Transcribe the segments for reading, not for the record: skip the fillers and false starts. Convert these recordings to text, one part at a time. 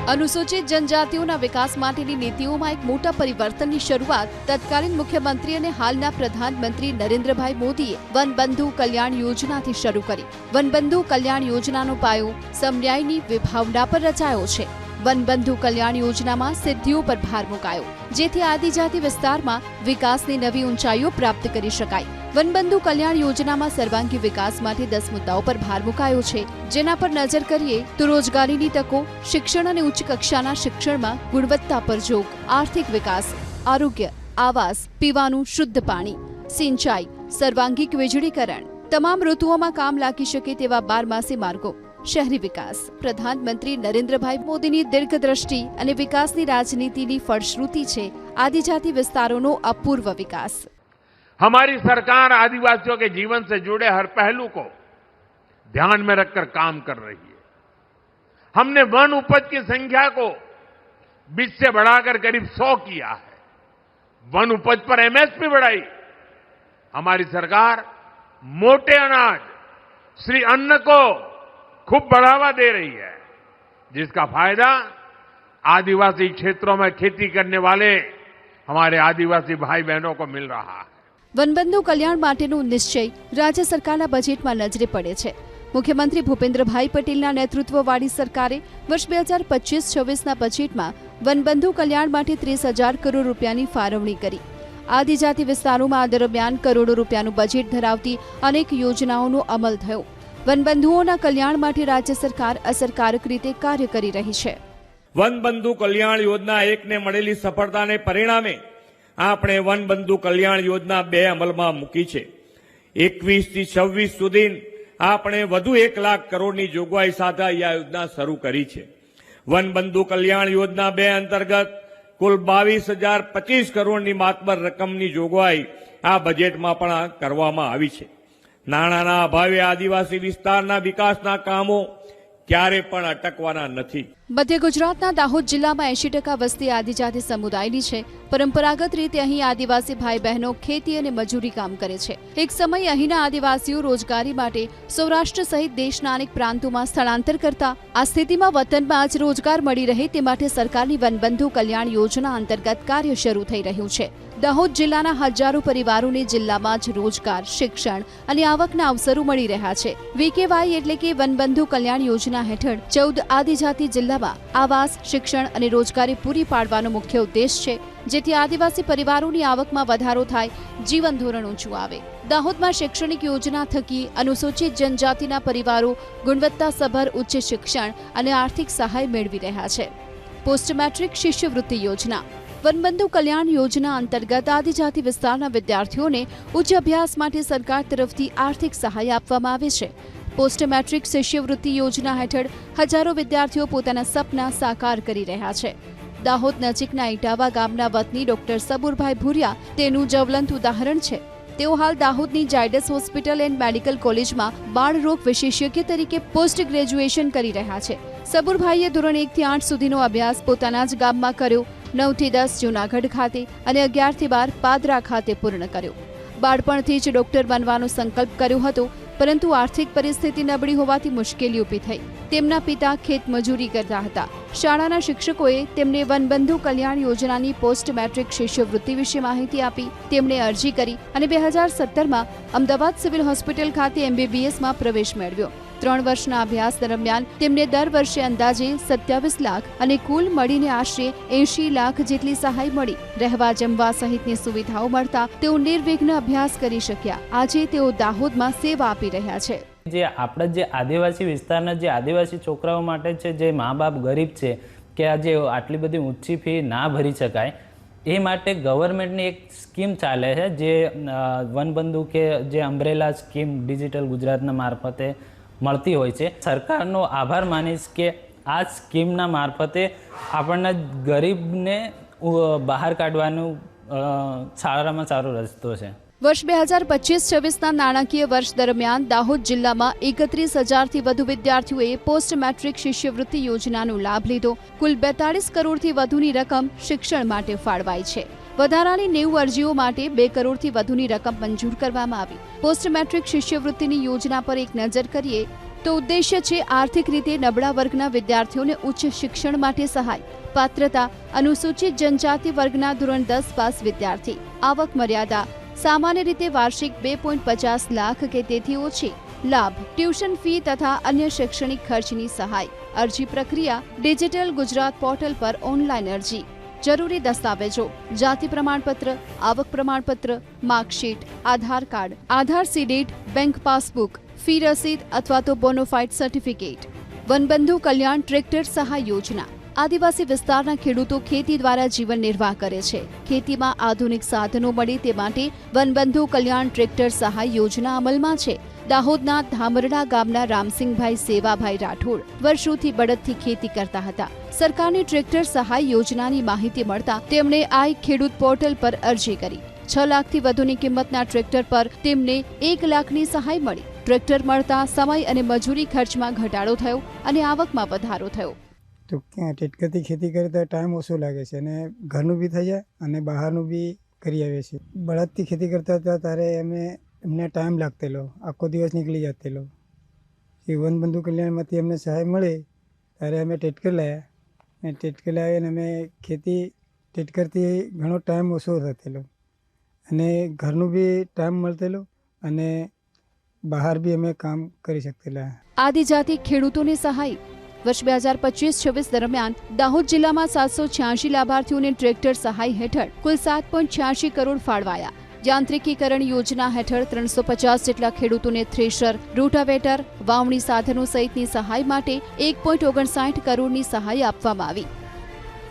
अनुसूचित जनजातिओना विकास माटेनी नीतिओमां एक मोटा परिवर्तननी शरूआत तत्कालीन मुख्यमंत्री अने हालना प्रधानमंत्री नरेन्द्रभाई मोदीए वनबंधु कल्याण योजनाथी शरू करी। वनबंधु कल्याण योजनानो पायो समन्यायनी विभावना पर रचायो छे। वनबंधु कल्याण योजनामां सिद्धिओ पर भार मुकायो, जेथी आदिजाति विस्तारमां विकासनी नवी ऊंचाईओ प्राप्त करी शकाय। वनबंधु कल्याण योजनामां सर्वांगी विकास माटे 10 मुद्दाओं पर भार मुकायो छे, जेना पर नजर करीए तो रोजगारीनी तको, शिक्षण अने उच्च कक्षाना शिक्षणमां गुणवत्ता पर जोग, आर्थिक विकास, आरोग्य, आवास, पीवानुं शुद्ध पाणी, सिंचाई, सर्वांगीक वीजळीकरण, तमाम ऋतुओमां काम लागी शके तेवा 12 मार्गो, शहरी विकास। प्रधानमंत्री नरेन्द्रभाई मोदीनी दीर्घदृष्टि अने विकासनी राजनीतिनी फलश्रुति छे आदिजाति विस्तारोनो अपूर्व विकास। हमारी सरकार आदिवासियों के जीवन से जुड़े हर पहलू को ध्यान में रखकर काम कर रही है। हमने वन उपज की संख्या को 20 से बढ़ाकर करीब 100 किया है। वन उपज पर एमएसपी बढ़ाई। हमारी सरकार मोटे अनाज श्री अन्न को खूब बढ़ावा दे रही है, जिसका फायदा आदिवासी क्षेत्रों में खेती करने वाले हमारे आदिवासी भाई बहनों को मिल रहा है। वनबंधु कल्याण माटेनो निश्चय राज्य सरकारना बजेटमां नजरे पड़े छे। मुख्यमंत्री भूपेन्द्रभाई पटेलना नेतृत्ववाળી सरकारे वर्ष 2025-26ના बजेटमां वनबंधु कल्याण माटे 30,000 करोड़ रूपियानी फाळवणी करी। आदिजाति विस्तारोमां आ दरमियान करोड़ों रूपियानुं बजेट धरावती अनेक योजनाओनो अमल थयो। वनबंधुओना कल्याण माटे राज्य सरकार असरकारक रीते कार्य करी रही छे। वनबंधु कल्याण योजना 1 ने मळेली सफळताने परिणामे આપણે વનબંધુ કલ્યાણ યોજના 2 અમલમાં મૂકી છે। 21 થી 26 સુધી આપણે વધુ 1 લાખ કરોડની જોગવાઈ સાથે આ યોજના શરૂ કરી છે। વનબંધુ કલ્યાણ યોજના 2 અંતર્ગત કુલ 22,025 કરોડની માતબર રકમની જોગવાઈ આ બજેટમાં પણ કરવામાં આવી છે। નાણાંના અભાવે આદિવાસી વિસ્તારના વિકાસના કામો ક્યારે પણ અટકવાના નથી। मध्य गुजरातना दाहोद जिल्लामां 80% वस्ती आदिजाति समुदायनी छे। परंपरागत रीते અહીં आदिवासी भाई बहनों खेती અને મજૂરી કામ કરે છે। એક સમય અહીંના આદિવાસીઓ રોજગારી માટે સૌરાષ્ટ્ર સહિત દેશના અનેક પ્રાંતોમાં સ્થળાંતર કરતા। આ સ્થિતિમાં વતનમાં જ રોજગાર મળી રહે તે માટે સરકારની વનબંધુ કલ્યાણ યોજના અંતર્ગત કાર્ય શરૂ થઈ રહ્યું છે। દાહોદ જિલ્લાના હજારો પરિવારોને જિલ્લામાં જ રોજગાર, શિક્ષણ અને આવકના અવસરો મળી રહ્યા છે। વીકેવાય એટલે કે વનબંધુ કલ્યાણ યોજના હેઠળ 14 આદિજાતિ જિલ્લામાં આવાસ, શિક્ષણ અને રોજગારી પૂરી પાડવાનો મુખ્ય ઉદ્દેશ છે, જેથી આદિવાસી પરિવારોની આવકમાં વધારો થાય, જીવન ધોરણ ઊંચું આવે। દાહોદમાં શૈક્ષણિક યોજના થકી અનુસૂચિત જનજાતિના પરિવારો ગુણવત્તાસભર ઉચ્ચ શિક્ષણ અને આર્થિક સહાય મેળવી રહ્યા છે। પોસ્ટ મેટ્રિક શિષ્યવૃત્તિ યોજના वनबंधु कल्याण योजना अंतर्गत आदिजाति विस्तारना विद्यार्थीओने उच्च अभ्यास माटे सरकार तरफथी आर्थिक सहाय आपवामां आवे छे। पोस्ट मेट्रिक शिष्यवृत्ति योजना हेठळ हजारों विद्यार्थीओ पोताना सपना साकार करी रह्या छे। दाहोद नजीकना इटावा गामना वतनी डॉक्टर सबुरभाई भूरिया तेनुं ज्वलंत उदाहरण छे। तेओ हाल दाहोदनी जायडस होस्पिटल एंड मेडिकल कॉलेजमां बाळ रोग विशेषज्ञ तरीके पोस्ट ग्रेज्युएशन करी रह्या छे। सबुरभाईए धोरण 1 થી 8 सुधीनो अभ्यास पोताना ज गाममां कर्यो। 9 થી 10 जूनागढ़ खाते અને 11 થી 12 પાદરા ખાતે પૂર્ણ કર્યો। બાળપણથી જ ડોક્ટર બનવાનો સંકલ્પ કર્યો હતો, પરંતુ આર્થિક પરિસ્થિતિ નબળી હોવાથી મુશ્કેલી ઊભી થઈ। તેમના પિતા ખેતમજૂરી કરતા હતા। શાળાના શિક્ષકોએ તેમને વનબંધુ કલ્યાણ યોજનાની પોસ્ટ મેટ્રિક શિષ્યવૃત્તિ વિશે માહિતી આપી। તેમણે અરજી કરી અને 2017માં અમદાવાદ સિવિલ હોસ્પિટલ ખાતે MBBSમાં પ્રવેશ મેળવ્યો। 3 વર્ષના અભ્યાસ દરમિયાન તેમને દર વર્ષે અંદાજે 27 લાખ અને કુલ મળીને આશરે 80 લાખ જેટલી સહાય મળી। રહેવા જમવા સહિતની સુવિધાઓ મળતા તેઓ નિર્વિઘ્ન અભ્યાસ કરી શક્યા। આજે તેઓ દાહોદમાં સેવા આપી રહ્યા છે। જે આપણા જે આદિવાસી વિસ્તારના જે આદિવાસી છોકરાઓ માટે છે, જે મા બાપ ગરીબ છે કે આજે આટલી બધી ઊંચી ફી ના ભરી શકાય, એ માટે ગવર્મેન્ટની એક સ્કીમ ચાલે છે, જે વનબંધુ કે જે અમ્બ્રેલા સ્કીમ ડિજિટલ ગુજરાતના મારફતે મળતી હોય છે। સરકારનો આભાર માનીશ કે આ સ્કીમના મારફતે આપણને ગરીબને બહાર કાઢવાનો સારામાં સારો રસ્તો છે। वर्ष 2025-26 नाणाकीय वर्ष दरमियान दाहोद जिल्लामां 31,000 थी वधु विद्यार्थीओए पोस्ट मेट्रिक शिष्यवृत्ति योजनानो लाभ लीधो। कुल 42 करोड़थी वधुनी रकम शिक्षण माटे फाळवाई छे। વધારાની 90 અરજીઓ માટે 2 કરોડથી વધુની રકમ મંજૂર કરવામાં આવી। પોસ્ટ મેટ્રિક શિષ્યવૃત્તિની યોજના પર એક નજર કરીએ તો ઉદ્દેશ્ય છે આર્થિક રીતે નબળા વર્ગના વિદ્યાર્થીઓને ઉચ્ચ શિક્ષણ માટે સહાય. પાત્રતા: અનુસૂચિત જનજાતિ વર્ગના ધોરણ 10 પાસ વિદ્યાર્થી. આવક મર્યાદા: સામાન્ય રીતે વાર્ષિક 2.50 લાખ કે તેથી ઓછી. લાભ: ટ્યુશન ફી તથા અન્ય શૈક્ષણિક ખર્ચની સહાય. અરજી પ્રક્રિયા: ડિજિટલ ગુજરાત પોર્ટલ પર ઓનલાઈન અરજી. જરૂરી દસ્તાવેજો: જાતિ પ્રમાણપત્ર, આવક પ્રમાણપત્ર, માર્કશીટ, આધાર કાર્ડ, આધાર સીડીડ, બેંક પાસબુક, ફી રસીદ અથવા તો બોનોફાઇડ સર્ટિફિકેટ. વનબંધુ કલ્યાણ ટ્રેક્ટર સહાય યોજના. આદિવાસી વિસ્તારના ખેડૂતો ખેતી દ્વારા જીવન નિર્વાહ કરે છે. ખેતીમાં આધુનિક સાધનો મળે તે માટે વનબંધુ કલ્યાણ ટ્રેક્ટર સહાય યોજના અમલમાં છે. દાહોદના ધામરડા ગામના રામસિંહભાઈ સેવાભાઈ રાઠોડ વર્ષોથી બળદથી ખેતી કરતા હતા. સરકારની ટ્રેક્ટર સહાય યોજનાની માહિતી મળતા તેમણે આઈ ખેડૂત પોર્ટલ પર અરજી કરી. 6 લાખથી વધુની કિંમતના ટ્રેક્ટર પર તેમને 1 લાખની સહાય મળી. ટ્રેક્ટર મળતા સમય અને મજૂરી ખર્ચમાં ઘટાડો થયો અને આવકમાં વધારો થયો. તો ટેટકરથી ખેતી કરે તો ટાઈમ ઓછો લાગે છે અને ઘરનું બી થઈ જાય અને બહારનું બી કરી આવે છે. બળદથી ખેતી કરતા હતા ત્યારે એમને ટાઈમ લાગતેલો, આખો દિવસ નીકળી જતેલો. એ વનબંધુ કલ્યાણમાંથી અમને સહાય મળે ત્યારે અમે ટેટકર લાવ્યા અને ટેટકર લાવીને અમે ખેતી ટેટકરથી ઘણો ટાઈમ ઓછો થતેલો અને ઘરનું બી ટાઈમ મળતેલો અને બહાર બી અમે કામ કરી શકતેલા. આદિજાતિ ખેડૂતોને સહાય. વર્ષ 2025-26 દરમિયાન દાહોદ જિલ્લામાં 786 લાભાર્થીઓને ટ્રેક્ટર સહાય હેઠળ કુલ 7.86 કરોડ ફાળવાયા. યાંત્રિકીકરણ યોજના હેઠળ 350 જેટલા ખેડૂતોને થ્રેશર, રૂટાવેટર, વાવણી સાધનો સહિતની સહાય માટે 1.59 કરોડની સહાય આપવામાં આવી.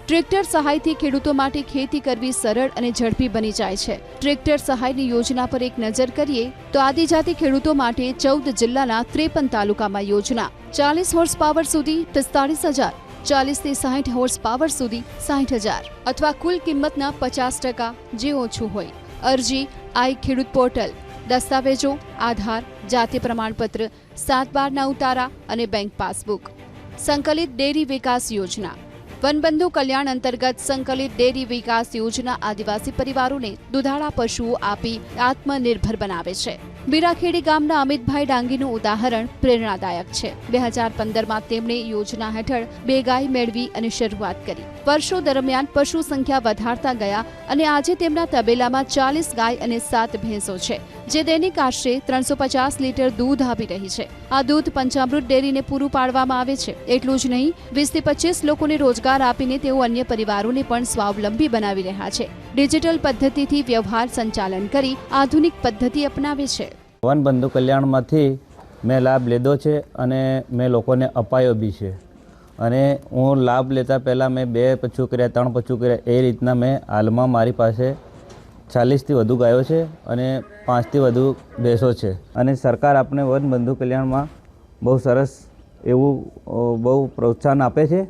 ટ્રેક્ટર સહાયથી ખેડૂતો માટે ખેતી કરવી સરળ અને ઝડપી બની જાય છે. ટ્રેક્ટર સહાયની યોજના પર એક નજર કરીએ તો આદિજાતિ ખેડૂતો માટે 14 જિલ્લાના 53 તાલુકામાં યોજના. 40 હોર્સ પાવર સુધી 45,000, 40 થી 60 હોર્સ પાવર સુધી 60,000 અથવા કુલ કિંમતના 50% જે ઓછું હોય. અરજી આઈ ખેડૂત પોર્ટલ. દસ્તાવેજો: આધાર, જાતિ પ્રમાણપત્ર, 7/12ના ઉતારા અને બેંક પાસબુક. સંકલિત ડેરી વિકાસ યોજના. વનબંધુ કલ્યાણ અંતર્ગત સંકલિત ડેરી વિકાસ યોજના આદિવાસી પરિવારોને દુધાળા પશુઓ આપી આત્મનિર્ભર બનાવે છે. બીરાખેડી ગામના અમિતભાઈ ડાંગીનું ઉદાહરણ પ્રેરણાદાયક છે. 2015માં તેમણે યોજના હેઠળ 2 ગાય મેળવી અને શરૂઆત કરી. વર્ષો દરમિયાન પશુ સંખ્યા વધારતા ગયા અને આજે તેમના તબેલામાં 40 ગાય અને 7 ભેંસો છે, જે દૈનિક આશરે 350 લીટર દૂધ આપી રહી છે. આ દૂધ પંચામૃત ડેરીને પૂરું પાડવામાં આવે છે. એટલું જ નહીં, 20 થી 25 લોકોને રોજગાર આપીને તેઓ અન્ય પરિવારોને પણ સ્વાવલંબી બનાવી રહ્યા છે. ડિજિટલ પદ્ધતિથી વ્યવહાર સંચાલન કરી આધુનિક પદ્ધતિ અપનાવે છે. વનબંધુ કલ્યાણમાંથી મેં લાભ લીધો છે અને મેં લોકોને અપાયો બી છે. અને હું લાભ લેતા પહેલાં મેં 2 પશુ કર્યા, 3 પશુ કર્યા. એ રીતના મેં હાલમાં મારી પાસે 40થી વધુ ગાયો છે અને 5થી વધુ ભેંસો છે. અને સરકાર આપણે વનબંધુ કલ્યાણમાં બહુ સરસ એવું બહુ પ્રોત્સાહન આપે છે.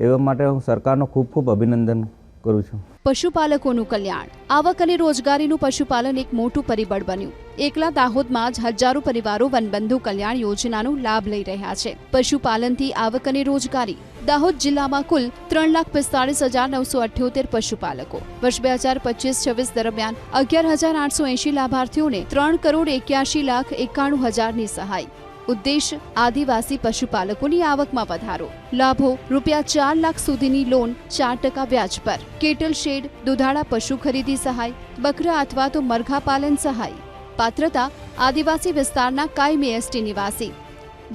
એવા માટે હું સરકારનો ખૂબ ખૂબ અભિનંદન કરું છું. પશુપાલકોનું કલ્યાણ. આવક અને રોજગારીનું પશુપાલન એક મોટું પરિબળ બન્યું. એકલા દાહોદમાં જ હજારો પરિવારો વનબંધુ કલ્યાણ યોજનાનો લાભ લઈ રહ્યા છે. પશુપાલનથી આવક અને રોજગારી. દાહોદ જિલ્લામાં કુલ 3,45,978 પશુપાલકો. વર્ષ 2025-26 દરમિયાન 11,880 લાભાર્થીઓને 3,81,91,000ની સહાય. ઉદ્દેશ: આદિવાસી પશુપાલકોની આવકમાં વધારો. લાભો: ₹4 લાખ સુધીની લોન 4% વ્યાજ પર. કેટલ શેડ, દુધાળા પશુ ખરીદી સહાય, બકરા અથવા તો મરઘા પાલન સહાય. પાત્રતા: આદિવાસી વિસ્તારના કાયમી એસટી નિવાસી.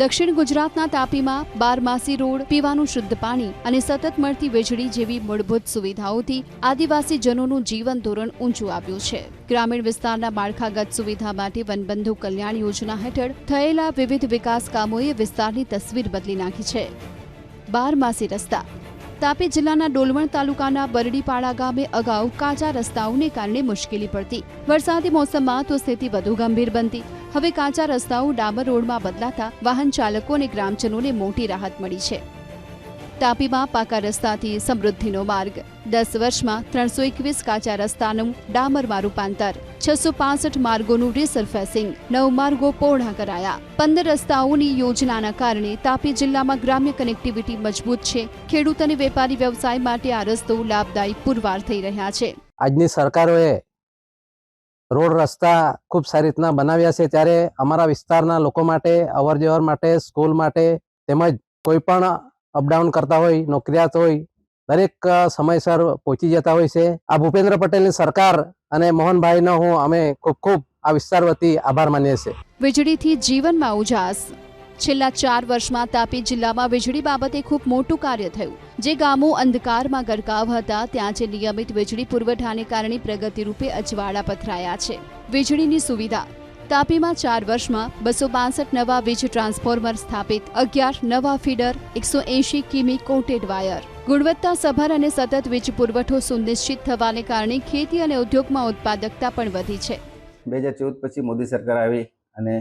દક્ષિણ ગુજરાતના તાપીમાં 12માસી રોડ, પીવાનું શુદ્ધ પાણી અને સતત મળતી વીજળી જેવી મૂળભૂત સુવિધાઓથી આદિવાસીજનોનું જીવન ધોરણ ઊંચું આવ્યું છે. ગ્રામીણ વિસ્તારના માળખાગત સુવિધા માટે વનબંધુ કલ્યાણ યોજના હેઠળ થયેલા વિવિધ વિકાસ કામોએ વિસ્તારની તસવીર બદલી નાખી છે. 12માસી રસ્તા. તાપી જિલ્લાના ડોલવણ તાલુકાના બરડીપાડા ગામે અગાઉ કાચા રસ્તાઓને કારણે મુશ્કેલી પડતી. વરસાદી મોસમમાં તો સ્થિતિ વધુ ગંભીર બનતી. હવે કાચા રસ્તાઓ ડામર રોડમાં બદલાતા વાહન ચાલકો અને ગ્રામજનોને મોટી રાહત મળી છે. તાપીમાં પાકા રસ્તાથી સમૃદ્ધિનો માર્ગ. 10 વર્ષમાં 321 કાચા રસ્તાનું ડામરમાં રૂપાંતર. 665 માર્ગોનું રિસરફેસિંગ. 9 માર્ગો પહોળા કરાયા. 15 રસ્તાઓની યોજનાના કારણે તાપી જિલ્લામાં ગ્રામ્ય કનેક્ટિવિટી મજબૂત છે. ખેડૂત અને વેપારી વ્યવસાય માટે આ રસ્તો લાભદાયી પુરવાર થઈ રહ્યા છે. આજની સરકારોએ રોડ રસ્તા ખૂબ સારી રીતના બનાવ્યા છે, ત્યારે અમારા વિસ્તારના લોકો માટે અવર જવર માટે, સ્કૂલ માટે તેમજ કોઈ પણ અપડાઉન કરતા હોય, નોકરિયાત હોય, દરેક સમયસર પહોંચી જતા હોય છે. આ ભૂપેન્દ્ર પટેલની સરકાર અને મોહનભાઈનો અમે ખૂબ ખૂબ આ વિસ્તાર વતી આભાર માનીએ છીએ. વીજળીથી જીવનમાં ઉજાસ. છેલ્લા 4 વર્ષમાં તાપી જિલ્લામાં વીજળી બાબતે ખૂબ મોટું કાર્ય થયું. જે ગામો અંધકારમાં ગરકાવ હતા ત્યાં જે નિયમિત વીજળી પુરવઠાને કારણે પ્રગતિ રૂપે અજવાળા પથરાયા છે. વીજળીની સુવિધા. તાપીમાં 4 વર્ષમાં 262 નવા વીજ ટ્રાન્સફોર્મર સ્થાપિત, 11 નવા ફીડર, 180 કિમી કોટેડ વાયર. ગુણવત્તાસભર અને સતત વીજ પુરવઠો સુનિશ્ચિત થવાને કારણે ખેતી અને ઉદ્યોગમાં ઉત્પાદકતા પણ વધી છે. 2014 પછી મોદી સરકાર આવી અને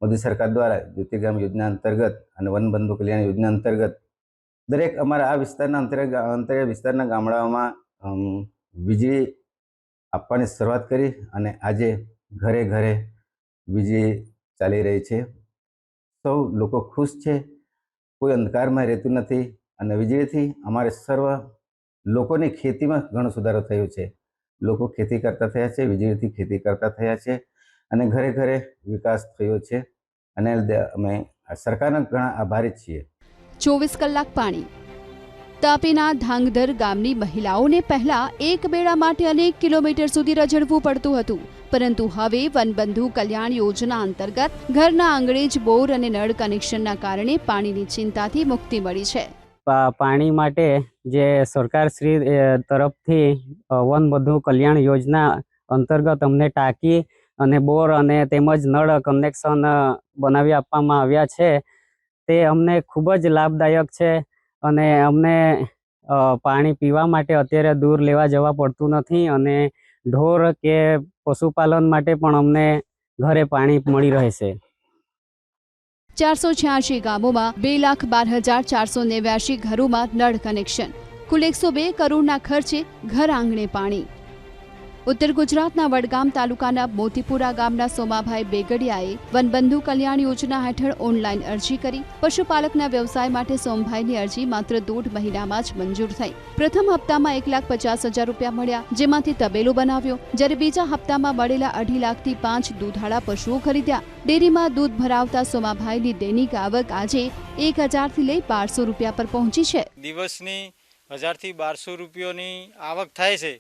મોદી સરકાર દ્વારા જ્યોતિગ્રામ યોજના અંતર્ગત અને વનબંધુ કલ્યાણ યોજના અંતર્ગત દરેક અમારા આ વિસ્તારના અંતરિયાળ વિસ્તારના ગામડાઓમાં વીજળી આપવાની શરૂઆત કરી અને આજે ઘરે ઘરે વીજળી ચાલી રહી છે. સૌ લોકો ખુશ છે, કોઈ અંધકારમાં રહેતું નથી અને વીજળીથી અમારે સર્વ લોકોની ખેતીમાં ઘણો સુધારો થયો છે. લોકો ખેતી કરતા થયા છે, વીજળીથી ખેતી કરતા થયા છે અને ઘરે ઘરે વિકાસ થયો છે અને અમે સરકારના ઘણા આભારી છીએ. 24 કલાક પાણી. તાપીના ધાંગધર ગામની મહિલાઓને પહેલા એક બેડા માટે અનેક કિલોમીટર સુધી રઝળવું પડતું હતું, પરંતુ હવે વનબંધુ કલ્યાણ યોજના અંતર્ગત ઘરના આંગણે જ બોર અને નળ કનેક્શનના કારણે પાણીની ચિંતાથી મુક્તિ મળી છે. પાણી માટે જે સરકાર શ્રી તરફથી વનબંધુ કલ્યાણ યોજના અંતર્ગત અમને ટાંકી અને બોર અને તેમજ નળ કનેક્શન બનાવી આપવામાં આવ્યા છે. તે અમને ખૂબ જ લાભદાયક છે અને અમને પાણી પીવા માટે અત્યારે દૂર લેવા જવા પડતું નથી અને ઢોર કે પશુપાલન માટે પણ અમને ઘરે પાણી મળી રહે છે. 486 ગામોમાં 2,12,489 ઘરોમાં નળ કનેક્શન. કુલ 102 કરોડના ખર્ચે ઘર આંગણે પાણી. ઉત્તર ગુજરાતના વડગામ તાલુકાના મોતીપુરા ગામના સોમાભાઈ બેગડિયાએ વનબંધુ કલ્યાણ યોજના હેઠળ ઓનલાઈન અરજી કરી. પશુપાલકના વ્યવસાય માટે સોમભાઈની અરજી માત્ર 1.5 મહિનામાં જ મંજૂર થઈ. પ્રથમ હપ્તામાં 1,50,000 રૂપિયા મળ્યા, જેમાંથી તબેલો બનાવ્યો, જ્યારે બીજા હપ્તામાં મળેલા 2.5 લાખથી 5 દૂધાળા પશુઓ ખરીદ્યા. ડેરીમાં દૂધ ભરાવતા સોમાભાઈની દૈનિક આવક આજે 1,000 થી લઈ 1,200 રૂપિયા પર પહોંચી છે. દિવસની 1,000 થી 1,200 રૂપિયાની આવક થાય છે,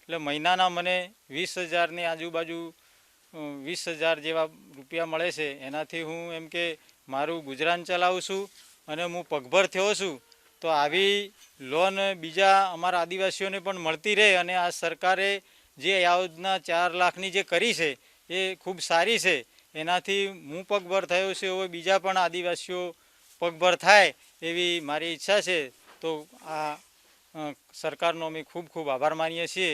એટલે મહિનાના મને 20,000ની આજુબાજુ 20,000 જેવા રૂપિયા મળે છે. એનાથી હું એમ કે મારું ગુજરાન ચલાવું છું અને હું પગભર થયો છું. તો આવી લોન બીજા અમારા આદિવાસીઓને પણ મળતી રહે અને આ સરકારે જે યોજના 4 લાખની જે કરી છે એ ખૂબ સારી છે. એનાથી હું પગભર થયો છું, હવે બીજા પણ આદિવાસીઓ પગભર થાય એવી મારી ઈચ્છા છે. તો આ સરકારનો અમે ખૂબ ખૂબ આભાર માનીએ છીએ.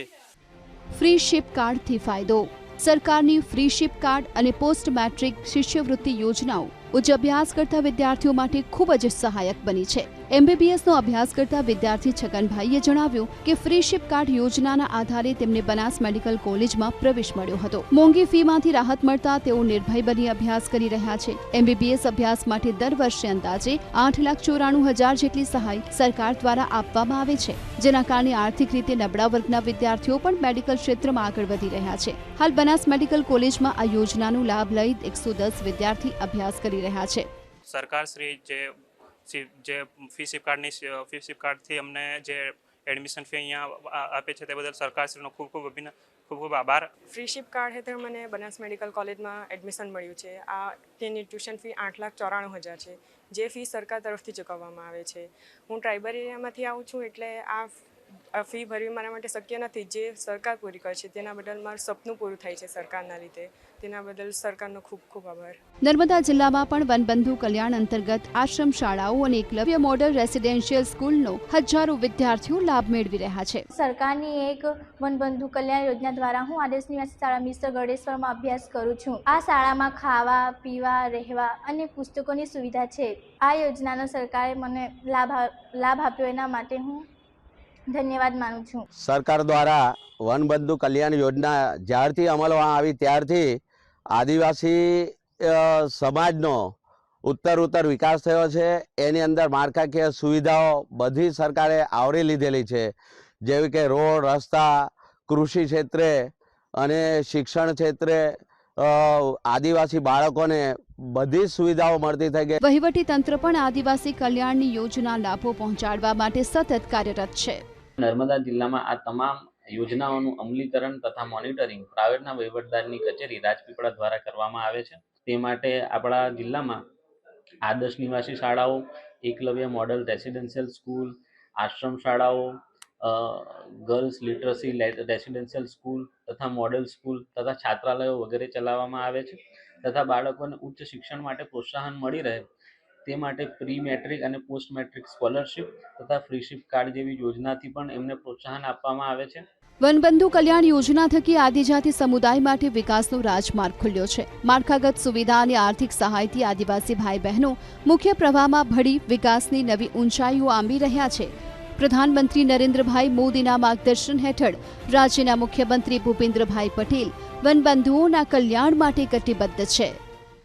ફ્રી શિપ કાર્ડથી ફાયદો. સરકારની ફ્રી શિપ કાર્ડ અને પોસ્ટ મેટ્રિક શિષ્યવૃત્તિ યોજનાઓ ઉચ્ચ અભ્યાસ કરતા વિદ્યાર્થીઓ માટે ખૂબ જ સહાયક બની છે. MBBSનો અભ્યાસ કરતા વિદ્યાર્થી છગનભાઈએ જણાવ્યું કે ફ્રી શિપ કાર્ડ યોજનાના આધારે તેમને બનાસ મેડિકલ કોલેજમાં પ્રવેશ મળ્યો હતો. મોંઘી ફીમાંથી રાહત મળતા તેઓ નિર્ભય બની અભ્યાસ કરી રહ્યા છે. MBBS અભ્યાસ માટે દર વર્ષે અંદાજે 8,94,000 જેટલી સહાય સરકાર દ્વારા આપવામાં આવે છે, જેના કારણે આર્થિક રીતે નબળા વર્ગના વિદ્યાર્થીઓ પણ મેડિકલ ક્ષેત્રમાં આગળ વધી રહ્યા છે. હાલ બનાસ મેડિકલ કોલેજમાં આ યોજનાનો લાભ લઈ 110 વિદ્યાર્થી અભ્યાસ કરી રહ્યા છે. સરકાર શ્રી જે ફી શિપ કાર્ડથી અમને જે એડમિશન ફી અહીંયા આપે છે તે બદલ સરકારશ્રીનો ખૂબ ખૂબ આભાર. ફ્રી શિપ કાર્ડ હેઠળ મને બનાસ મેડિકલ કોલેજમાં એડમિશન મળ્યું છે. આ તેની ટ્યુશન ફી 8,94,000 છે, જે ફી સરકાર તરફથી ચૂકવવામાં આવે છે. હું ટ્રાઇબલ એરિયામાંથી આવું છું, એટલે આ ફી ભરવી મારા માટે શક્ય નથી. જે સરકાર પૂરી કરે છે તેના બદલ મારું સપનું પૂરું થાય છે સરકારના લીધે. તેના બદલ સરકારનો ખૂબ ખૂબ આભાર. નર્મદા જિલ્લામાં પણ વનબંધુ કલ્યાણ અંતર્ગત આશ્રમ શાળાઓ અને એકલવ્ય મોડલ રેસિડેન્શિયલ સ્કૂલનો હજારો વિદ્યાર્થીઓ લાભ મેળવી રહ્યા છે. સરકારની એક વનબંધુ કલ્યાણ યોજના દ્વારા હું આદર્શ નિવાસી શાળા મિસ્ટર ગળેશ્વરમાં અભ્યાસ કરું છું. આ શાળામાં ખાવા, પીવા, રહેવા અને પુસ્તકોની સુવિધા છે. આ યોજનાનો સરકારે મને લાભ આપ્યો, એના માટે હું ધન્યવાદ માનું છું. સરકાર દ્વારા વનબંધુ કલ્યાણ યોજના જ્યારથી અમલમાં આવી ત્યારથી આદિવાસી સમાજનો ઉત્તર વિકાસ થયો છે. એની અંદર માળખાકીય સુવિધાઓ બધી સરકારે આવરી લીધેલી છે, જેવી કે રોડ, રસ્તા, કૃષિ ક્ષેત્રે અને શિક્ષણ ક્ષેત્રે આદિવાસી બાળકોને બધી સુવિધાઓ મળતી થઈ ગઈ. વહીવટી તંત્ર પણ આદિવાસી કલ્યાણની યોજના લાભો પહોંચાડવા માટે સતત કાર્યરત છે. નર્મદા જિલ્લામાં આ તમામ યોજનાઓનું અમલીકરણ તથા મોનિટરિંગ પ્રાઇવેટના વહીવટદારની કચેરી રાજપીપળા દ્વારા કરવામાં આવે છે. તે માટે આપણા જિલ્લામાં આદર્શ નિવાસી શાળાઓ, એકલવ્ય મોડલ રેસિડેન્શિયલ સ્કૂલ, આશ્રમ શાળાઓ, ગર્લ્સ લિટરસી રેસિડેન્શિયલ સ્કૂલ તથા મોડેલ સ્કૂલ તથા છાત્રાલયો વગેરે ચલાવવામાં આવે છે. તથા બાળકોને ઉચ્ચ શિક્ષણ માટે પ્રોત્સાહન મળી રહે તે માટે પ્રી મેટ્રિક અને પોસ્ટ મેટ્રિક સ્કોલરશિપ તથા ફ્રીશિપ કાર્ડ જેવી યોજનાથી પણ એમને પ્રોત્સાહન આપવામાં આવે છે. વનબંધુ કલ્યાણ યોજના થકી આદિજાતિ સમુદાય માટે વિકાસનો રાજમાર્ગ ખુલ્યો છે. માળખાગત સુવિધા અને આર્થિક સહાયથી આદિવાસી ભાઈ બહેનો મુખ્ય પ્રવાહમાં ભળી વિકાસની નવી ઊંચાઈઓ આંબી રહ્યા છે. પ્રધાનમંત્રી નરેન્દ્રભાઈ મોદીના માર્ગદર્શન હેઠળ રાજ્યના મુખ્યમંત્રી ભૂપેન્દ્રભાઈ પટેલ વનબંધુઓના કલ્યાણ માટે કટિબદ્ધ છે.